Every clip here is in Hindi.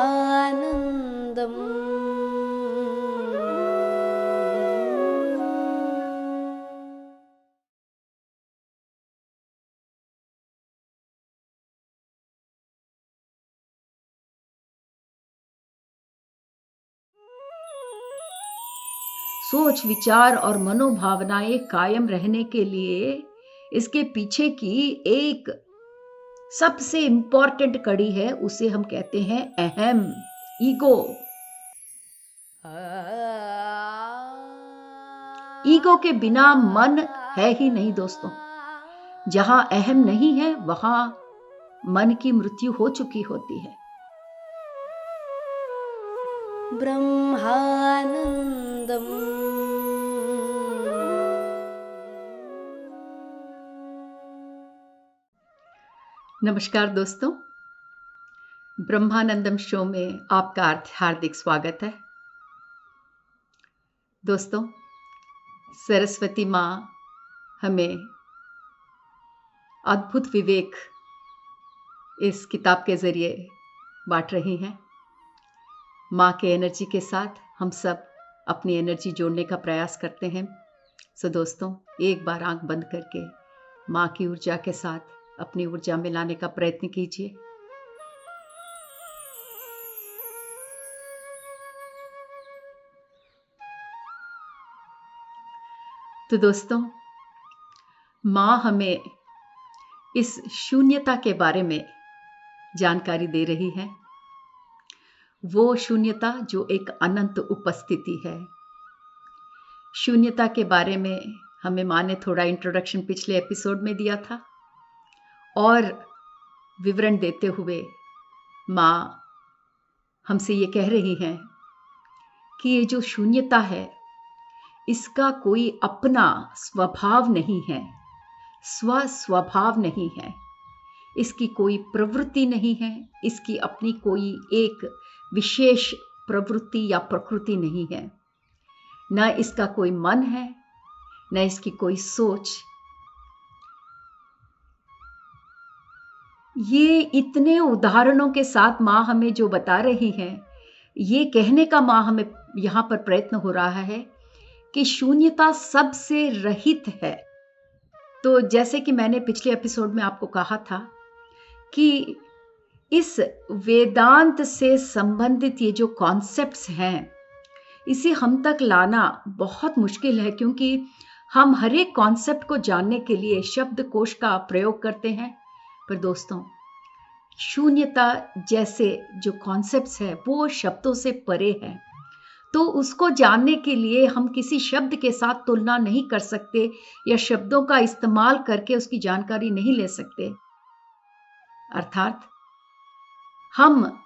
ब्रह्मानन्दम्। सोच विचार और मनोभावनाएं कायम रहने के लिए इसके पीछे की एक सबसे इंपॉर्टेंट कड़ी है, उसे हम कहते हैं अहम, ईगो। ईगो के बिना मन है ही नहीं दोस्तों। जहां अहम नहीं है वहां मन की मृत्यु हो चुकी होती है। ब्रह्मानन्दम्। नमस्कार दोस्तों, ब्रह्मानंदम शो में आपका हार्दिक स्वागत है। दोस्तों, सरस्वती माँ हमें अद्भुत विवेक इस किताब के जरिए बांट रही हैं। माँ के एनर्जी के साथ हम सब अपनी एनर्जी जोड़ने का प्रयास करते हैं। सो दोस्तों, एक बार आंख बंद करके माँ की ऊर्जा के साथ अपनी ऊर्जा मिलाने का प्रयत्न कीजिए। तो दोस्तों, माँ हमें इस शून्यता के बारे में जानकारी दे रही है। वो शून्यता जो एक अनंत उपस्थिति है। शून्यता के बारे में हमें माँ ने थोड़ा इंट्रोडक्शन पिछले एपिसोड में दिया था, और विवरण देते हुए माँ हमसे ये कह रही हैं कि ये जो शून्यता है, इसका कोई अपना स्वभाव नहीं है, स्वभाव नहीं है, इसकी कोई प्रवृत्ति नहीं है, इसकी अपनी कोई एक विशेष प्रवृत्ति या प्रकृति नहीं है। न इसका कोई मन है, न इसकी कोई सोच। ये इतने उदाहरणों के साथ माँ हमें जो बता रही है, ये कहने का माँ हमें यहाँ पर प्रयत्न हो रहा है कि शून्यता सबसे रहित है। तो जैसे कि मैंने पिछले एपिसोड में आपको कहा था कि इस वेदांत से संबंधित ये जो कॉन्सेप्ट्स हैं, इसे हम तक लाना बहुत मुश्किल है, क्योंकि हम हर एक कॉन्सेप्ट को जानने के लिए शब्दकोश का प्रयोग करते हैं। पर दोस्तों, शून्यता जैसे जो कॉन्सेप्ट्स है वो शब्दों से परे है। तो उसको जानने के लिए हम किसी शब्द के साथ तुलना नहीं कर सकते या शब्दों का इस्तेमाल करके उसकी जानकारी नहीं ले सकते। अर्थात हम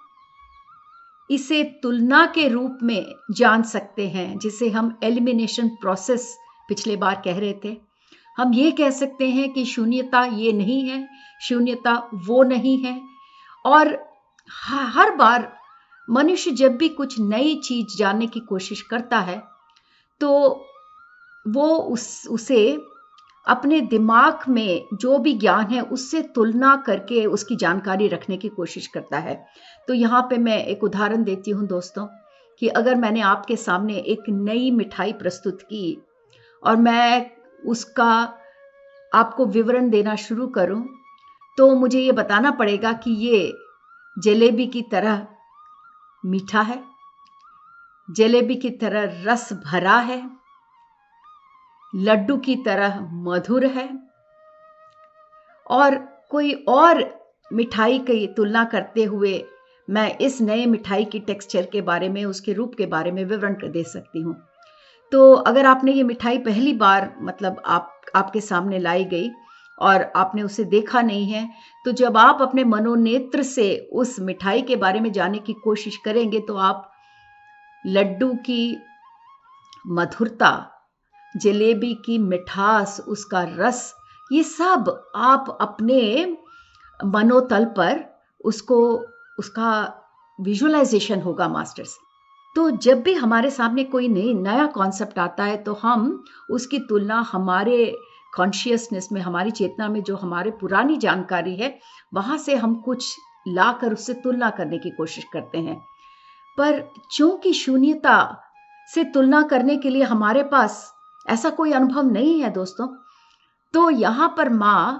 इसे तुलना के रूप में जान सकते हैं, जिसे हम एलिमिनेशन प्रोसेस पिछले बार कह रहे थे। हम ये कह सकते हैं कि शून्यता ये नहीं है, शून्यता वो नहीं है। और हर बार मनुष्य जब भी कुछ नई चीज जानने की कोशिश करता है, तो वो उसे अपने दिमाग में जो भी ज्ञान है उससे तुलना करके उसकी जानकारी रखने की कोशिश करता है। तो यहाँ पे मैं एक उदाहरण देती हूँ दोस्तों, कि अगर मैंने आपके सामने एक नई मिठाई प्रस्तुत की और मैं उसका आपको विवरण देना शुरू करूँ, तो मुझे ये बताना पड़ेगा कि ये जलेबी की तरह मीठा है, जलेबी की तरह रस भरा है, लड्डू की तरह मधुर है, और कोई और मिठाई की तुलना करते हुए मैं इस नए मिठाई की टेक्सचर के बारे में, उसके रूप के बारे में विवरण दे सकती हूँ। तो अगर आपने ये मिठाई पहली बार मतलब आपके सामने लाई गई और आपने उसे देखा नहीं है, तो जब आप अपने मनोनेत्र से उस मिठाई के बारे में जानने की कोशिश करेंगे, तो आप लड्डू की मधुरता, जलेबी की मिठास, उसका रस, ये सब आप अपने मनोतल पर उसका विजुअलाइजेशन होगा मास्टर्स। तो जब भी हमारे सामने कोई नया कॉन्सेप्ट आता है, तो हम उसकी तुलना हमारे कॉन्शियसनेस में, हमारी चेतना में जो हमारे पुरानी जानकारी है, वहाँ से हम कुछ लाकर उससे तुलना करने की कोशिश करते हैं। पर चूंकि शून्यता से तुलना करने के लिए हमारे पास ऐसा कोई अनुभव नहीं है दोस्तों, तो यहां पर मां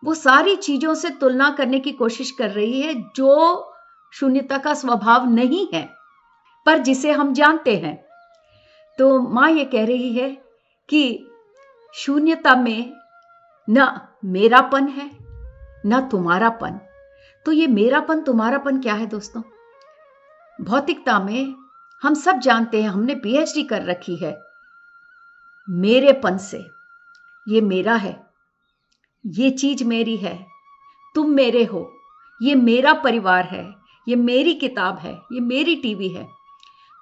वो सारी चीजों से तुलना करने की कोशिश कर रही है जो शून्यता का स्वभाव नहीं है, पर जिसे हम जानते हैं। तो मां ये कह रही है कि शून्यता में न मेरापन है न तुम्हारापन। तो ये मेरापन तुम्हारापन क्या है दोस्तों? भौतिकता में हम सब जानते हैं, हमने पीएचडी कर रखी है मेरेपन से। ये मेरा है, ये चीज मेरी है, तुम मेरे हो, ये मेरा परिवार है, ये मेरी किताब है, ये मेरी टीवी है।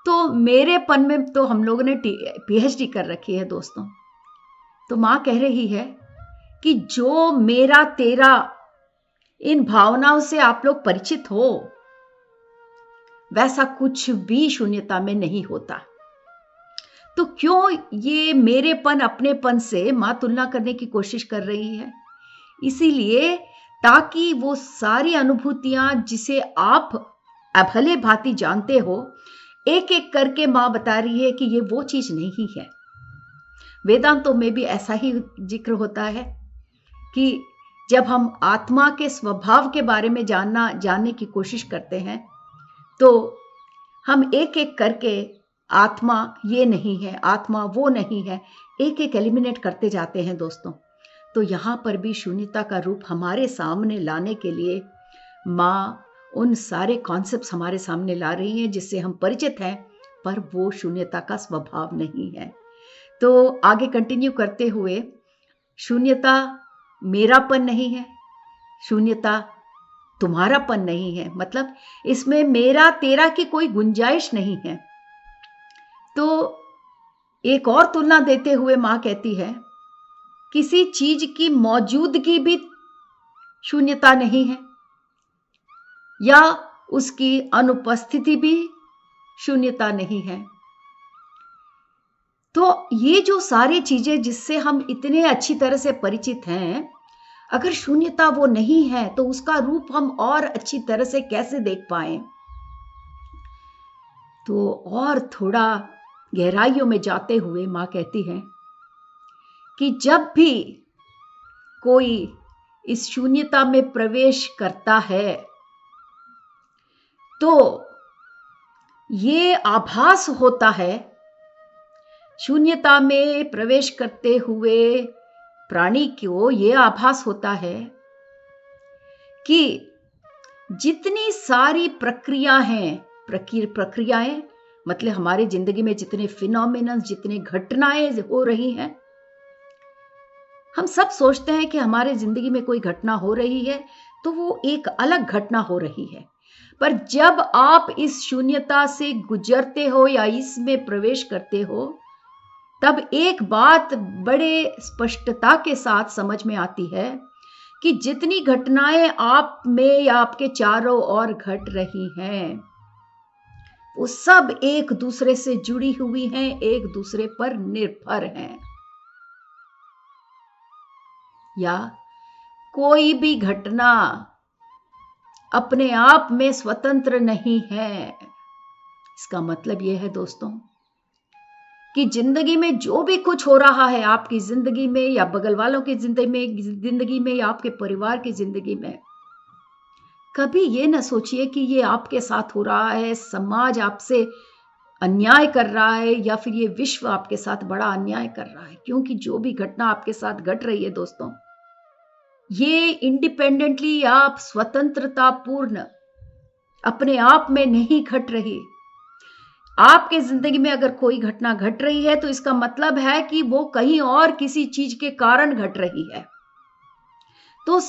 तो मेरेपन में तो हम लोगों ने पीएचडी कर रखी है दोस्तों। तो मां कह रही है कि जो मेरा तेरा इन भावनाओं से आप लोग परिचित हो, वैसा कुछ भी शून्यता में नहीं होता। तो क्यों ये मेरेपन अपनेपन से मां तुलना करने की कोशिश कर रही है? इसीलिए ताकि वो सारी अनुभूतियां जिसे आप भले भांति जानते हो, एक एक करके मां बता रही है कि ये वो चीज नहीं है। वेदांतों में भी ऐसा ही जिक्र होता है कि जब हम आत्मा के स्वभाव के बारे में जानने की कोशिश करते हैं, तो हम एक एक करके आत्मा ये नहीं है, आत्मा वो नहीं है, एक एक एलिमिनेट करते जाते हैं दोस्तों। तो यहां पर भी शून्यता का रूप हमारे सामने लाने के लिए मां उन सारे कॉन्सेप्ट्स हमारे सामने ला रही हैं जिससे हम परिचित हैं, पर वो शून्यता का स्वभाव नहीं है। तो आगे कंटिन्यू करते हुए, शून्यता मेरापन नहीं है, शून्यता तुम्हारापन नहीं है, मतलब इसमें मेरा तेरा की कोई गुंजाइश नहीं है। तो एक और तुलना देते हुए मां कहती है, किसी चीज की मौजूदगी भी शून्यता नहीं है या उसकी अनुपस्थिति भी शून्यता नहीं है। तो ये जो सारी चीजें जिससे हम इतने अच्छी तरह से परिचित हैं, अगर शून्यता वो नहीं है तो उसका रूप हम और अच्छी तरह से कैसे देख पाए? तो और थोड़ा गहराइयों में जाते हुए मां कहती है कि जब भी कोई इस शून्यता में प्रवेश करता है, तो ये आभास होता है, शून्यता में प्रवेश करते हुए प्राणी को ये आभास होता है कि जितनी सारी प्रक्रियाएं मतलब हमारी जिंदगी में जितने फिनोमिनन, जितने घटनाएं हो रही हैं, हम सब सोचते हैं कि हमारे जिंदगी में कोई घटना हो रही है तो वो एक अलग घटना हो रही है। पर जब आप इस शून्यता से गुजरते हो या इसमें प्रवेश करते हो, तब एक बात बड़े स्पष्टता के साथ समझ में आती है कि जितनी घटनाएं आप में या आपके चारों ओर घट रही हैं, वो सब एक दूसरे से जुड़ी हुई हैं, एक दूसरे पर निर्भर हैं। या कोई भी घटना अपने आप में स्वतंत्र नहीं है। इसका मतलब यह है दोस्तों कि जिंदगी में जो भी कुछ हो रहा है, आपकी जिंदगी में या बगल वालों की जिंदगी में या आपके परिवार की जिंदगी में, कभी ये ना सोचिए कि ये आपके साथ हो रहा है, समाज आपसे अन्याय कर रहा है या फिर ये विश्व आपके साथ बड़ा अन्याय कर रहा है। क्योंकि जो भी घटना आपके साथ घट रही है दोस्तों, ये इंडिपेंडेंटली या स्वतंत्रता पूर्ण अपने आप में नहीं घट रही। आपके जिंदगी में अगर कोई घटना घट रही है तो इसका मतलब है कि वो कहीं और किसी चीज के कारण घट रही है। तो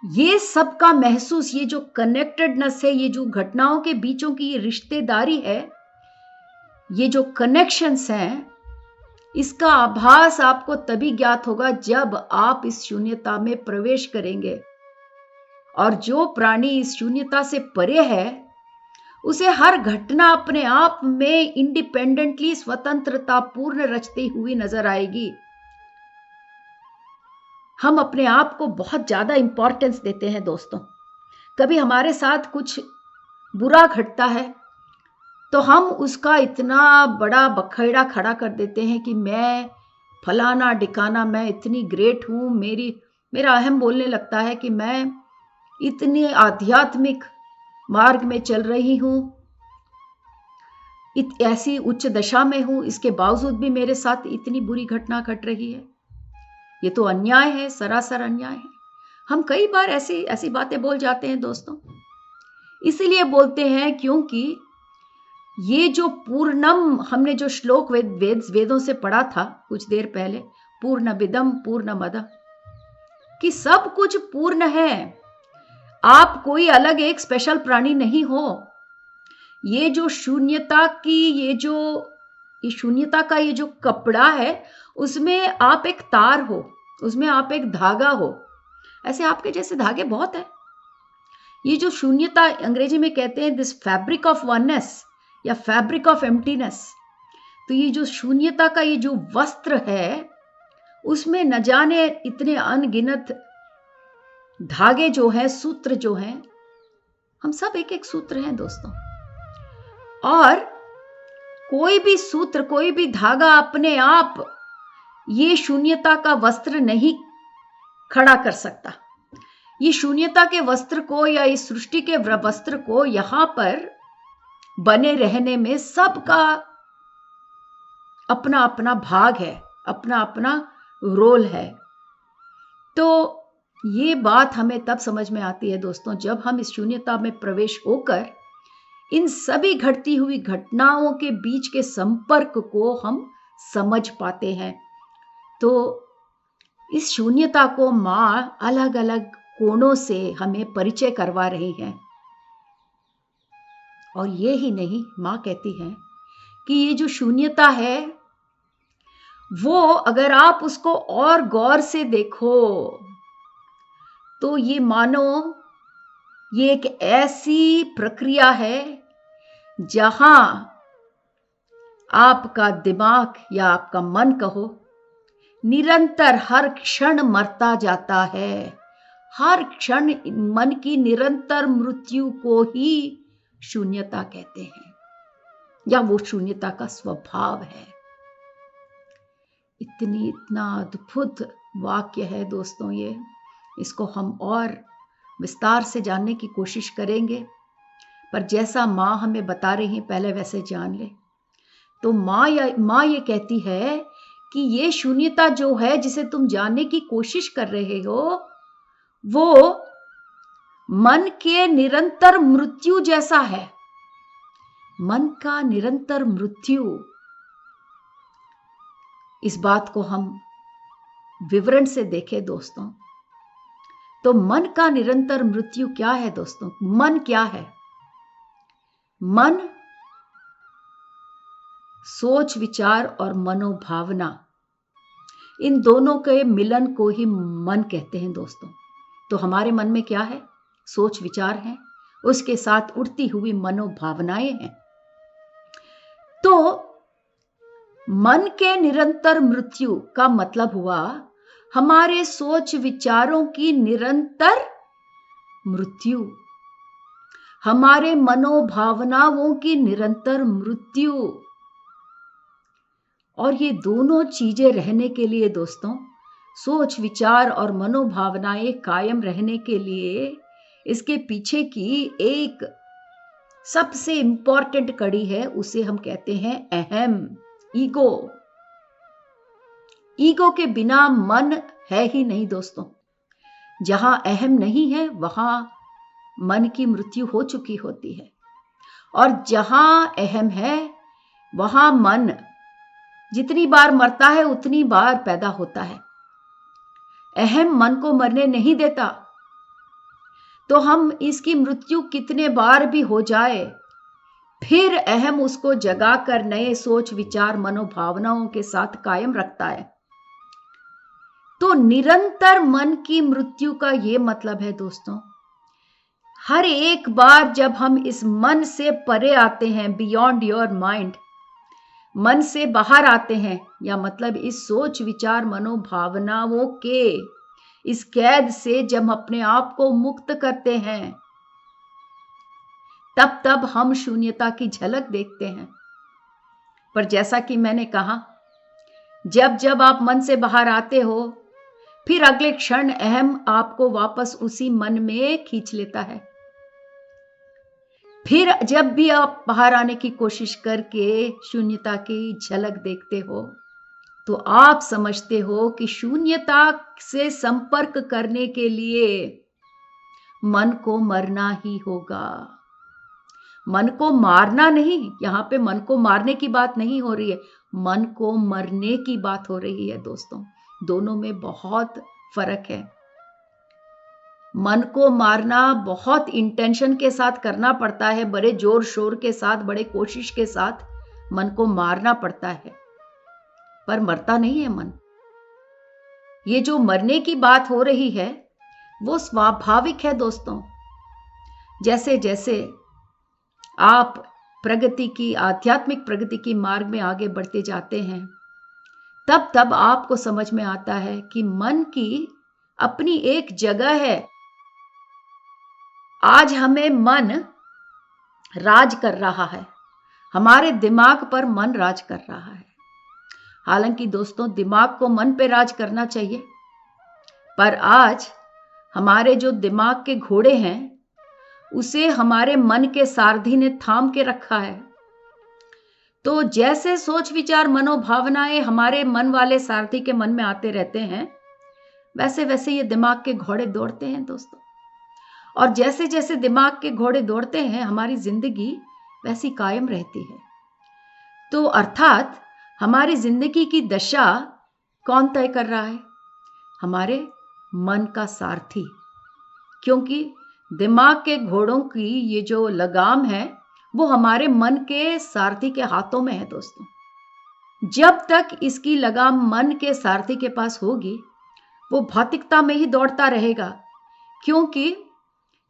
ये सबका महसूस, ये जो कनेक्टेडनेस है, ये जो घटनाओं के बीचों की ये रिश्तेदारी है, ये जो कनेक्शंस हैं, इसका आभास आपको तभी ज्ञात होगा जब आप इस शून्यता में प्रवेश करेंगे। और जो प्राणी इस शून्यता से परे है, उसे हर घटना अपने आप में इंडिपेंडेंटली स्वतंत्रता पूर्ण रचती हुई नजर आएगी। हम अपने आप को बहुत ज्यादा इंपॉर्टेंस देते हैं दोस्तों, कभी हमारे साथ कुछ बुरा घटता है तो हम उसका इतना बड़ा बखेड़ा खड़ा कर देते हैं कि मैं फलाना डिकाना, मैं इतनी ग्रेट हूँ, मेरा अहम बोलने लगता है कि मैं इतनी आध्यात्मिक मार्ग में चल रही हूँ, ऐसी उच्च दशा में हूँ, इसके बावजूद भी मेरे साथ इतनी बुरी घटना घट रही है। ये तो अन्याय है, सरासर अन्याय है। हम कई बार ऐसी बातें बोल जाते हैं दोस्तों। इसीलिए बोलते हैं क्योंकि ये जो पूर्णम, हमने जो श्लोक वेदों से पढ़ा था कुछ देर पहले, पूर्णमिदं पूर्णमदः, कि सब कुछ पूर्ण है। आप कोई अलग एक स्पेशल प्राणी नहीं हो। ये जो शून्यता की ये शून्यता का ये जो कपड़ा है, उसमें आप एक तार हो, उसमें आप एक धागा हो। ऐसे आपके जैसे धागे बहुत है। ये जो शून्यता, अंग्रेजी में कहते हैं दिस फैब्रिक ऑफ वननेस या फैब्रिक ऑफ एम्प्टीनेस। तो ये जो शून्यता का ये जो वस्त्र है, उसमें न जाने इतने अनगिनत धागे जो हैं, सूत्र जो हैं, हम सब एक एक सूत्र हैं दोस्तों। और कोई भी सूत्र, कोई भी धागा अपने आप ये शून्यता का वस्त्र नहीं खड़ा कर सकता। ये शून्यता के वस्त्र को या इस सृष्टि के वस्त्र को यहां पर बने रहने में सबका अपना अपना भाग है, अपना अपना रोल है। तो ये बात हमें तब समझ में आती है दोस्तों, जब हम इस शून्यता में प्रवेश होकर इन सभी घटती हुई घटनाओं के बीच के संपर्क को हम समझ पाते हैं। तो इस शून्यता को माँ अलग अलग कोणों से हमें परिचय करवा रही हैं। और ये ही नहीं, माँ कहती हैं कि ये जो शून्यता है वो अगर आप उसको और गौर से देखो तो ये मानो ये एक ऐसी प्रक्रिया है जहां आपका दिमाग या आपका मन कहो, निरंतर हर क्षण मरता जाता है। हर क्षण मन की निरंतर मृत्यु को ही शून्यता कहते हैं, या वो शून्यता का स्वभाव है। इतना अद्भुत वाक्य है दोस्तों ये। इसको हम और विस्तार से जानने की कोशिश करेंगे, पर जैसा माँ हमें बता रही हैं पहले वैसे जान ले। तो माँ ये कहती है कि ये शून्यता जो है जिसे तुम जानने की कोशिश कर रहे हो, वो मन के निरंतर मृत्यु जैसा है। मन का निरंतर मृत्यु, इस बात को हम विवरण से देखें दोस्तों, तो मन का निरंतर मृत्यु क्या है दोस्तों? मन क्या है? मन सोच, विचार और मनोभावना, इन दोनों के मिलन को ही मन कहते हैं दोस्तों। तो हमारे मन में क्या है? सोच विचार है, उसके साथ उठती हुई मनोभावनाएं हैं। तो मन के निरंतर मृत्यु का मतलब हुआ हमारे सोच विचारों की निरंतर मृत्यु, हमारे मनोभावनाओं की निरंतर मृत्यु। और ये दोनों चीजें रहने के लिए दोस्तों, सोच विचार और मनोभावनाएं कायम रहने के लिए इसके पीछे की एक सबसे इंपॉर्टेंट कड़ी है, उसे हम कहते हैं अहम, ईगो। ईगो के बिना मन है ही नहीं दोस्तों। जहां अहम नहीं है वहां मन की मृत्यु हो चुकी होती है, और जहां अहम है वहां मन जितनी बार मरता है उतनी बार पैदा होता है। अहम मन को मरने नहीं देता। तो हम इसकी मृत्यु कितने बार भी हो जाए, फिर अहम उसको जगाकर नए सोच विचार मनोभावनाओं के साथ कायम रखता है। तो निरंतर मन की मृत्यु का यह मतलब है दोस्तों, हर एक बार जब हम इस मन से परे आते हैं, बियॉन्ड योर माइंड, मन से बाहर आते हैं, या मतलब इस सोच विचार मनोभावनाओं के इस कैद से जब हम अपने आप को मुक्त करते हैं, तब तब हम शून्यता की झलक देखते हैं। पर जैसा कि मैंने कहा, जब जब आप मन से बाहर आते हो, फिर अगले क्षण अहम आपको वापस उसी मन में खींच लेता है। फिर जब भी आप बाहर आने की कोशिश करके शून्यता की झलक देखते हो, तो आप समझते हो कि शून्यता से संपर्क करने के लिए मन को मरना ही होगा। मन को मारना नहीं, यहां पे मन को मारने की बात नहीं हो रही है, मन को मरने की बात हो रही है दोस्तों। दोनों में बहुत फर्क है। मन को मारना बहुत इंटेंशन के साथ करना पड़ता है, बड़े जोर शोर के साथ, बड़े कोशिश के साथ मन को मारना पड़ता है, पर मरता नहीं है मन। ये जो मरने की बात हो रही है वो स्वाभाविक है दोस्तों। जैसे जैसे आप प्रगति की, आध्यात्मिक प्रगति की मार्ग में आगे बढ़ते जाते हैं, तब तब आपको समझ में आता है कि मन की अपनी एक जगह है। आज हमें मन राज कर रहा है, हमारे दिमाग पर मन राज कर रहा है। हालांकि दोस्तों, दिमाग को मन पे राज करना चाहिए, पर आज हमारे जो दिमाग के घोड़े हैं उसे हमारे मन के सारथी ने थाम के रखा है। तो जैसे सोच विचार मनोभावनाएं हमारे मन वाले सारथी के मन में आते रहते हैं, वैसे वैसे ये दिमाग के घोड़े दौड़ते हैं दोस्तों। और जैसे जैसे दिमाग के घोड़े दौड़ते हैं, हमारी जिंदगी वैसी कायम रहती है। तो अर्थात हमारी जिंदगी की दशा कौन तय कर रहा है? हमारे मन का सारथी। क्योंकि दिमाग के घोड़ों की ये जो लगाम है वो हमारे मन के सारथी के हाथों में है दोस्तों। जब तक इसकी लगाम मन के सारथी के पास होगी, वो भौतिकता में ही दौड़ता रहेगा, क्योंकि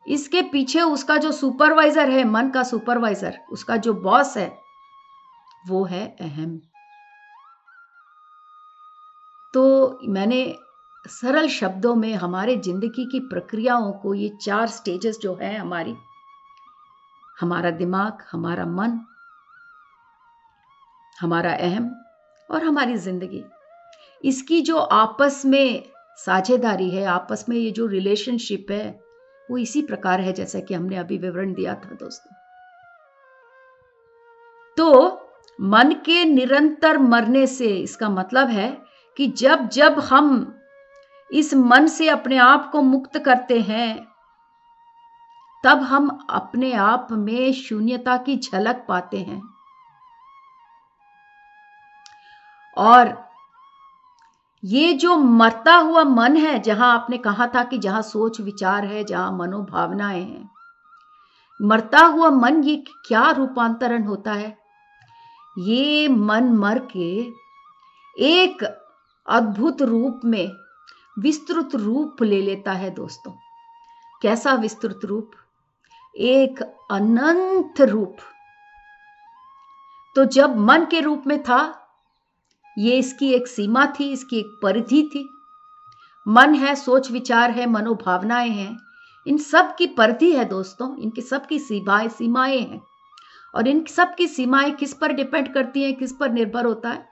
इसके पीछे उसका जो सुपरवाइजर है, मन का सुपरवाइजर, उसका जो बॉस है, वो है अहम। तो मैंने सरल शब्दों में हमारे जिंदगी की प्रक्रियाओं को, ये 4 स्टेजेस जो है हमारी, हमारा दिमाग, हमारा मन, हमारा अहम और हमारी जिंदगी, इसकी जो आपस में साझेदारी है, आपस में ये जो रिलेशनशिप है, वो इसी प्रकार है जैसा कि हमने अभी विवरण दिया था दोस्तों। तो मन के निरंतर मरने से इसका मतलब है कि जब जब हम इस मन से अपने आप को मुक्त करते हैं, तब हम अपने आप में शून्यता की झलक पाते हैं। और ये जो मरता हुआ मन है, जहां आपने कहा था कि जहां सोच विचार है, जहां मनोभावनाएं हैं, मरता हुआ मन, ये क्या रूपांतरण होता है? ये मन मर के एक अद्भुत रूप में विस्तृत रूप ले लेता है दोस्तों। कैसा विस्तृत रूप? एक अनंत रूप। तो जब मन के रूप में था, ये इसकी एक सीमा थी, इसकी एक परिधि थी। मन है, सोच विचार है, मनोभावनाएं हैं, इन सब की परिधि है दोस्तों, इनकी सब की सीमाएं हैं। और इन सब की सीमाएं किस पर डिपेंड करती हैं, किस पर निर्भर होता है?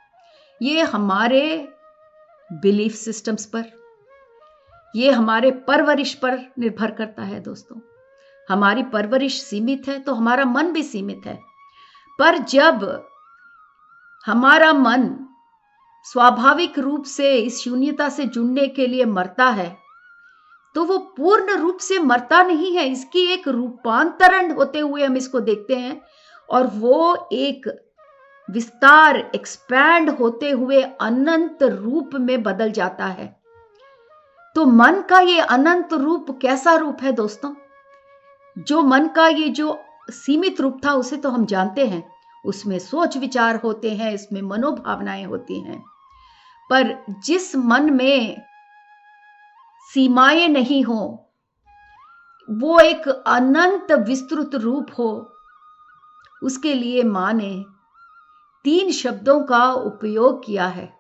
ये हमारे बिलीफ सिस्टम्स पर, ये हमारे परवरिश पर निर्भर करता है दोस्तों। हमारी परवरिश सीमित है तो हमारा मन भी सीमित है। पर जब हमारा मन स्वाभाविक रूप से इस शून्यता से जुड़ने के लिए मरता है, तो वो पूर्ण रूप से मरता नहीं है, इसकी एक रूपांतरण होते हुए हम इसको देखते हैं, और वो एक विस्तार, एक्सपैंड होते हुए अनंत रूप में बदल जाता है। तो मन का ये अनंत रूप कैसा रूप है दोस्तों? जो मन का ये जो सीमित रूप था उसे तो हम जानते हैं, उसमें सोच विचार होते हैं, इसमें मनोभावनाएं होती हैं। पर जिस मन में सीमाएं नहीं हो, वो एक अनंत विस्तृत रूप हो, उसके लिए मां ने 3 शब्दों का उपयोग किया है।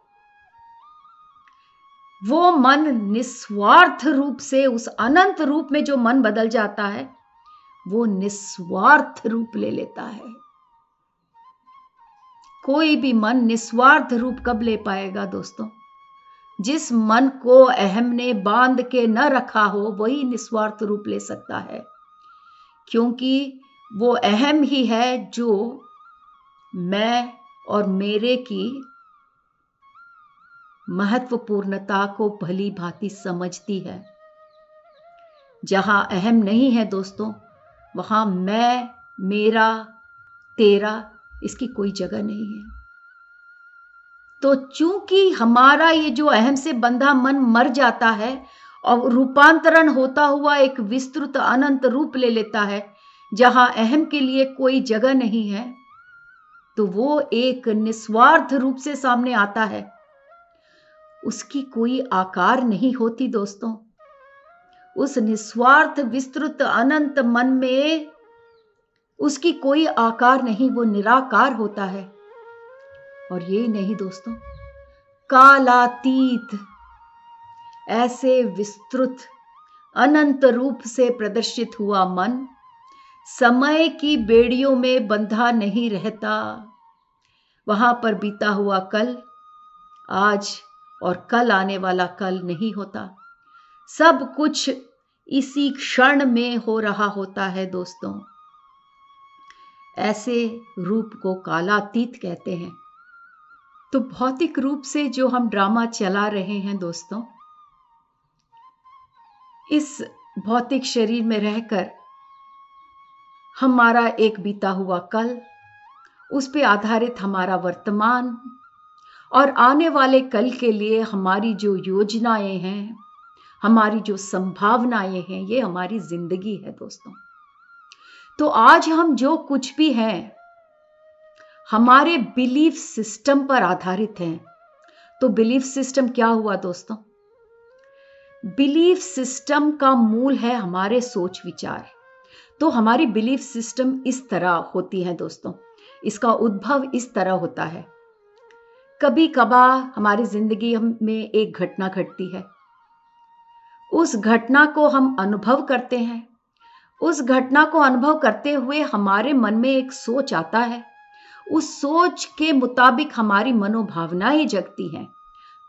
वो मन निस्वार्थ रूप से, उस अनंत रूप में जो मन बदल जाता है, वो निस्वार्थ रूप ले लेता है। कोई भी मन निस्वार्थ रूप कब ले पाएगा दोस्तों? जिस मन को अहम ने बांध के न रखा हो वही निस्वार्थ रूप ले सकता है, क्योंकि वो अहम ही है जो मैं और मेरे की महत्वपूर्णता को भली भांति समझती है। जहां अहम नहीं है दोस्तों, वहां मैं, मेरा, तेरा, इसकी कोई जगह नहीं है। तो चूंकि हमारा ये जो अहम से बंधा मन मर जाता है और रूपांतरण होता हुआ एक विस्तृत अनंत रूप ले लेता है, जहां अहम के लिए कोई जगह नहीं है, तो वो एक निस्वार्थ रूप से सामने आता है। उसकी कोई आकार नहीं होती दोस्तों। उस निस्वार्थ विस्तृत अनंत मन में उसकी कोई आकार नहीं, वो निराकार होता है। और यही नहीं दोस्तों, कालातीत ऐसे विस्तृत अनंत रूप से प्रदर्शित हुआ मन समय की बेड़ियों में बंधा नहीं रहता। वहां पर बीता हुआ कल आज और कल आने वाला कल नहीं होता। सब कुछ इसी क्षण में हो रहा होता है दोस्तों। ऐसे रूप को कालातीत कहते हैं। तो भौतिक रूप से जो हम ड्रामा चला रहे हैं दोस्तों, इस भौतिक शरीर में रहकर हमारा एक बीता हुआ कल, उस पे आधारित हमारा वर्तमान और आने वाले कल के लिए हमारी जो योजनाएं हैं, हमारी जो संभावनाएं हैं, ये हमारी जिंदगी है दोस्तों। तो आज हम जो कुछ भी हैं हमारे बिलीफ सिस्टम पर आधारित हैं। तो बिलीफ सिस्टम क्या हुआ दोस्तों? बिलीफ सिस्टम का मूल है हमारे सोच विचार। तो हमारी बिलीफ सिस्टम इस तरह होती है दोस्तों, इसका उद्भव इस तरह होता है। कभी कभार हमारी जिंदगी में एक घटना घटती है, उस घटना को हम अनुभव करते हैं। उस घटना को अनुभव करते हुए हमारे मन में एक सोच आता है, उस सोच के मुताबिक हमारी मनोभावनाएं जगती हैं।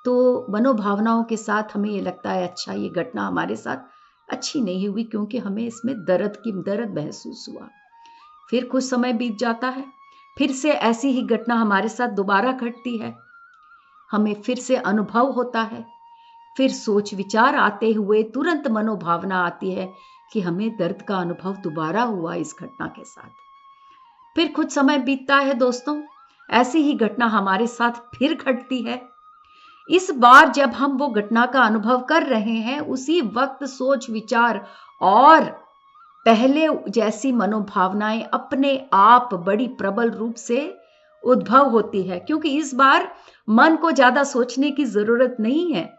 तो मनोभावनाओं के साथ हमें ये लगता है अच्छा ये घटना हमारे साथ अच्छी नहीं हुई, क्योंकि हमें इसमें दर्द महसूस हुआ। फिर कुछ समय बीत जाता है, फिर से ऐसी ही घटना हमारे साथ दोबारा घटती है, हमें फिर से अनुभव होता है। फिर सोच विचार आते हुए तुरंत मनोभावना आती है कि हमें दर्द का अनुभव दोबारा हुआ इस घटना के साथ। फिर कुछ समय बीतता है दोस्तों, ऐसी ही घटना हमारे साथ फिर घटती है। इस बार जब हम वो घटना का अनुभव कर रहे हैं, उसी वक्त सोच विचार और पहले जैसी मनोभावनाएं अपने आप बड़ी प्रबल रूप से उद्भव होती है, क्योंकि इस बार मन को ज्यादा सोचने की जरूरत नहीं है।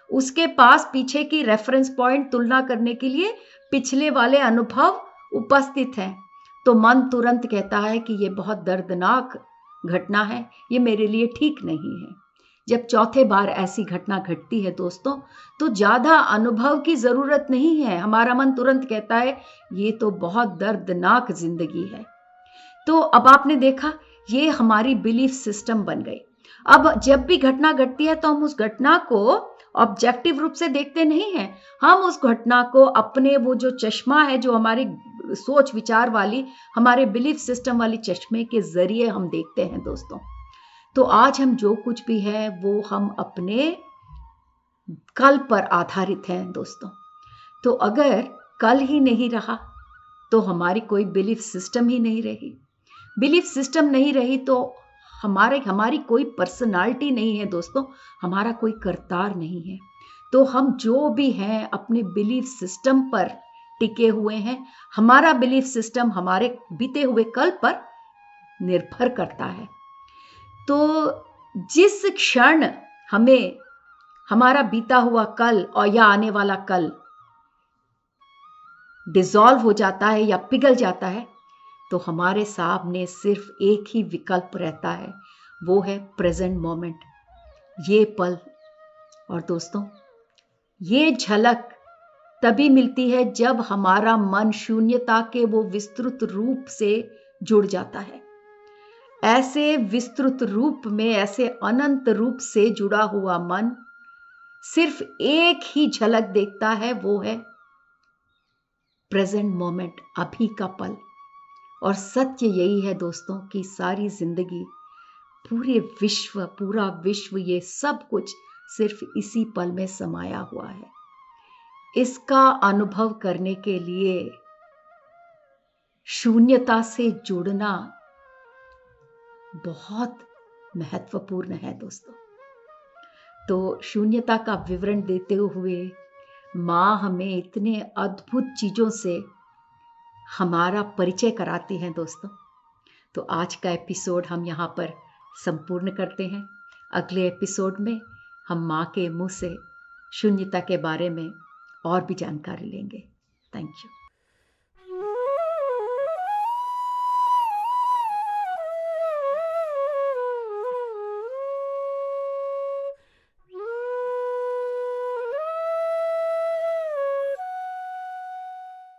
उसके पास पीछे की रेफरेंस पॉइंट तुलना करने के लिए पिछले वाले अनुभव उपस्थित हैं। तो मन तुरंत कहता है कि ये बहुत दर्दनाक घटना है, ये मेरे लिए ठीक नहीं है। जब चौथे बार ऐसी घटना घटती है दोस्तों, तो ज्यादा अनुभव की जरूरत नहीं है, हमारा मन तुरंत कहता है ये तो बहुत दर्दनाक जिंदगी है। तो अब आपने देखा, ये हमारी बिलीफ सिस्टम बन गई। अब जब भी घटना घटती है तो हम उस घटना को ऑब्जेक्टिव रूप से देखते नहीं हैं, हम उस घटना को अपने वो जो चश्मा है, जो हमारी सोच विचार वाली, हमारे बिलीफ सिस्टम वाली चश्मे के जरिए हम देखते हैं दोस्तों। तो आज हम जो कुछ भी है वो हम अपने कल पर आधारित हैं दोस्तों। तो अगर कल ही नहीं रहा तो हमारी कोई बिलीफ सिस्टम ही नहीं रही। बिलीफ सिस्टम नहीं रही तो हमारी कोई पर्सनालिटी नहीं है दोस्तों, हमारा कोई करतार नहीं है। तो हम जो भी हैं अपने बिलीफ सिस्टम पर टिके हुए हैं। हमारा बिलीफ सिस्टम हमारे बीते हुए कल पर निर्भर करता है। तो जिस क्षण हमें हमारा बीता हुआ कल और या आने वाला कल डिसॉल्व हो जाता है या पिघल जाता है, तो हमारे सामने सिर्फ एक ही विकल्प रहता है, वो है प्रेजेंट मोमेंट, ये पल। और दोस्तों, ये झलक तभी मिलती है जब हमारा मन शून्यता के वो विस्तृत रूप से जुड़ जाता है। ऐसे विस्तृत रूप में, ऐसे अनंत रूप से जुड़ा हुआ मन सिर्फ एक ही झलक देखता है, वो है प्रेजेंट मोमेंट, अभी का पल। और सत्य यही है दोस्तों कि सारी जिंदगी, पूरा विश्व, ये सब कुछ सिर्फ इसी पल में समाया हुआ है। इसका अनुभव करने के लिए शून्यता से जुड़ना बहुत महत्वपूर्ण है दोस्तों। तो शून्यता का विवरण देते हुए माँ हमें इतने अद्भुत चीज़ों से हमारा परिचय कराती हैं दोस्तों। तो आज का एपिसोड हम यहाँ पर संपूर्ण करते हैं। अगले एपिसोड में हम माँ के मुँह से शून्यता के बारे में और भी जानकारी लेंगे। Thank you.